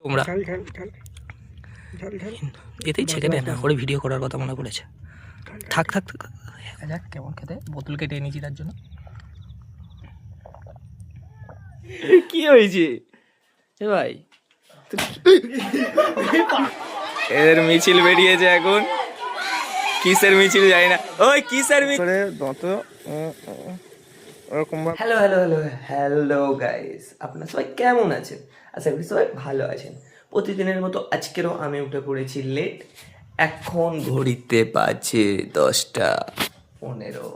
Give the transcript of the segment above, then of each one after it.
তোমরা এতেই ছেঁকে দেয় না করে ভিডিও করার কথা মনে পড়েছে। থাক থাক থাক যাক কেমন খেতে, বোতল কেটে এনেছি তার জন্য। কি হয়েছে ভাই? এদের মিছিল বেরিয়েছে এখন, কিসের মিছিল যাই না, ওই কিসের মিছিল। Hello hello hello hello guys, আপনারা সবাই কেমন আছেন? আশা করি সবাই ভালো আছেন। প্রতিদিনের মতো আজকেরও আমি উঠে পড়েছি লেট। এখন ঘড়িতে বাজে 10টা 15।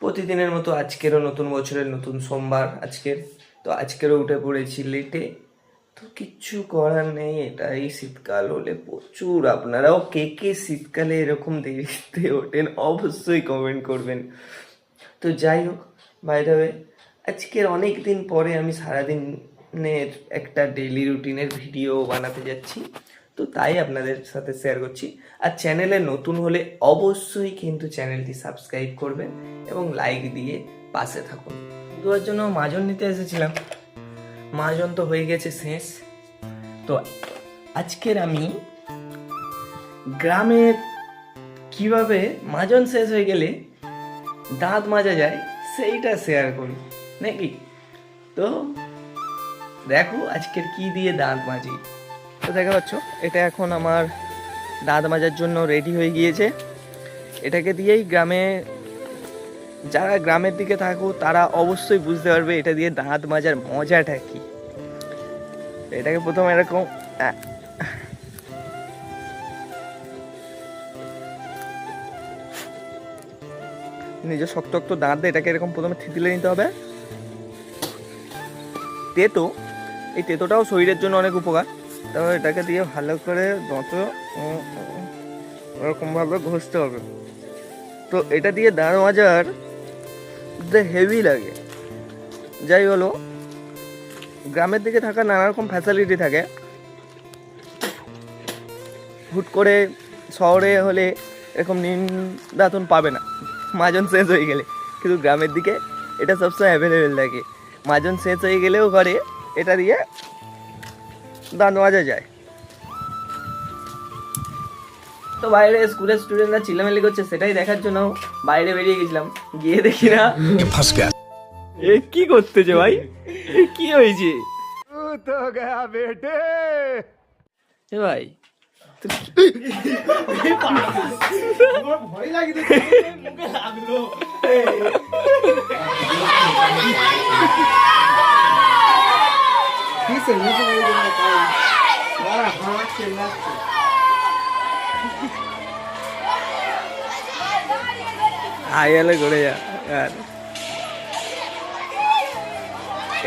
প্রতিদিনের মতো আজকেরও নতুন বছরের নতুন সোমবার আজকেরও উঠে পড়েছি লেটে। তো কিচ্ছু করার নেই, এটাই শীতকাল হলে প্রচুর। আপনারাও কে কে শীতকালে এরকম দেরিতে ওঠেন অবশ্যই কমেন্ট করবেন। তো যাই হোক, বাই দ্য ওয়ে, আজকের অনেক দিন পরে আমি সারাদিনের একটা ডেইলি রুটিনের ভিডিও বানাতে যাচ্ছি, তো তাই আপনাদের সাথে শেয়ার করছি। আর চ্যানেলে নতুন হলে অবশ্যই কিন্তু চ্যানেলটি সাবস্ক্রাইব করবেন এবং লাইক দিয়ে পাশে থাকুন। দুয়ার জন্য মাজন নিতে এসেছিলাম, মাজন তো হয়ে গেছে শেষ। তো আজকের আমি গ্রামের কিভাবে মাজন শেষ হয়ে গেলে দাঁত মাজা যায় সেইটা শেয়ার করি নাকি। তো দেখো আজকের কি দিয়ে দাঁত মাজি। তো দেখা পাচ্ছ, এটা এখন আমার দাঁত মাজার জন্য রেডি হয়ে গিয়েছে। এটাকে দিয়েই যারা গ্রামের দিকে থাকো তারা অবশ্যই বুঝতে পারবে এটা দিয়ে দাঁত মাজার মজাটা কি। এটাকে প্রথমে এরকম নিজের শক্ত শক্ত দাঁত দিয়ে এটাকে এরকম প্রথমে থিতিলে নিতে হবে। এই তেতোটাও শরীরের জন্য অনেক উপকার। তারপর এটাকে দিয়ে ভালো করে দাঁত ওরকমভাবে ঘষতে হবে। তো এটা দিয়ে দাঁত মাজার হেভি লাগে। যাই হলো, গ্রামের দিকে থাকা নানা রকম ফ্যাসিলিটি থাকে, হুট করে শহরে হলে এরকম নিম দাঁতন পাবে না মাজন শেষ হয়ে গেলে, কিন্তু গ্রামের দিকে এটা সবসময় অ্যাভেলেবেল থাকে। মাজন শেষ হয়ে গেলেও ঘরে এটা দিয়ে দাঁত মাজা যায়। তো বাইরে স্কুলের স্টুডেন্টরা চিল্লামিল্লি করছে, সেটাই দেখার জন্য বাইরে বেরিয়ে গেছিলাম। গিয়ে দেখি না এ কি করতেছে ভাই, কি হয়েছে ভাই? আইলে ঘুরে যা। আর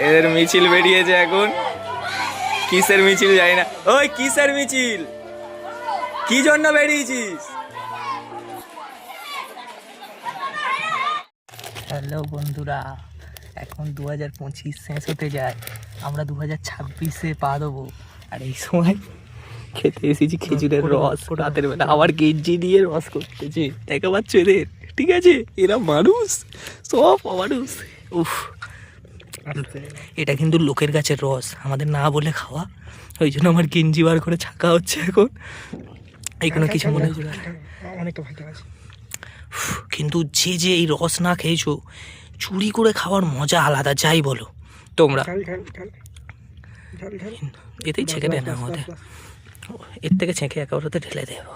এদের মিছিল বেরিয়েছে এখন, কিসের মিছিল যাই না, ওই কিসের মিছিল, কি জন্য বেরিয়েছিস? হ্যালো বন্ধুরা, এখন 2025 শেষ হতে যায়, আমরা 2026-এ পা দেবো। আর এই সময় খেতে এসেছি খেজুরের রস, রাতের বেলা আবার গেঞ্জি দিয়ে রস করতেছে, দেখা পাচ্ছ এদের? ঠিক আছে, এরা মানুষ, সব মানুষ। উফ, এটা কিন্তু লোকের গাছের রস, আমাদের না বলে খাওয়া, ওই জন্য আমার গেঞ্জি বার করে ছাকা হচ্ছে এখন। এইখানে কিছু মনে হয় কিন্তু যে এই রস না খেয়েছো, চুরি করে খাওয়ার মজা আলাদা, যাই বলো তোমরা। এতেই ছেঁকে দেয় না আমাদের, এর থেকে ছেঁকে একেবারে ঢেলে দেব।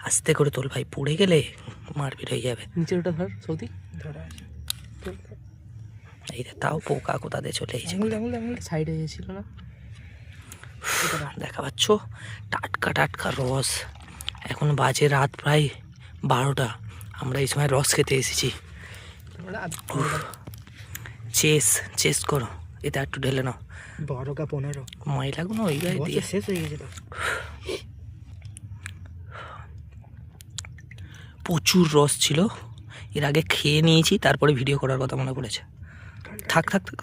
আস্তে করে তোল ভাই, পড়ে গেলে মারপিট হয়ে যাবে। নিচের ওটা ধর সৌদি, এই তাও পোকা কোথাতে চলে এসেছে, সাইডে ছিল না। দেখা পাচ্ছ টাটকা টাটকা রস। এখন বাজে রাত প্রায় 12টা, আমরা এই সময় রস খেতে এসেছি। চেস করো, এটা একটু ঢেলে নাও। 12টা 15 ময়লাগুলো ওই গায়ে দিয়ে শেষ হয়ে গেছে। প্রচুর রস ছিল, এর আগে খেয়ে নিয়েছি, তারপরে ভিডিও করার কথা মনে পড়েছে। থাক থাক থাক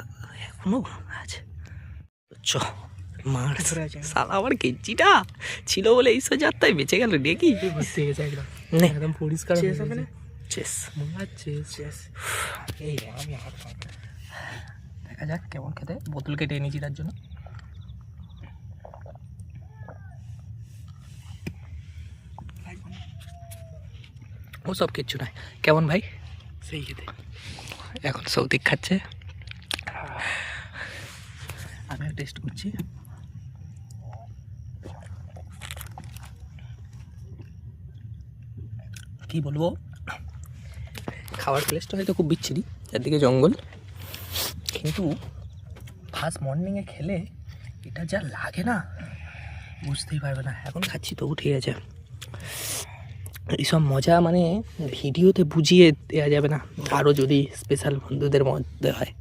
এখনো আছে। চ মার সালা, আমার গেঞ্জিটা ছিল বলে এই যাত্রায় বেঁচে গেল দেখি। একদম পরিষ্কার দেখা যাক কেমন খেতে, বোতল কেটে এনেছি তার জন্য। ওসব কিচ্ছু নয়। কেমন ভাই? সেই খেতে এখন সৌদিক খাচ্ছে, আমিও টেস্ট করছি। কি বলবো, খাওয়ার প্লেসটা হয়তো খুব বিচ্ছিরি, চারদিকে জঙ্গল, কিন্তু ফার্স্ট মর্নিংয়ে খেলে এটা যা লাগে না বুঝতেই পারবে না। এখন খাচ্ছি তো ঠিক আছে, এইসব মজা মানে ভিডিওতে বুঝিয়ে দেওয়া যাবে না, আরও যদি স্পেশাল বন্ধুদের মধ্যে হয়।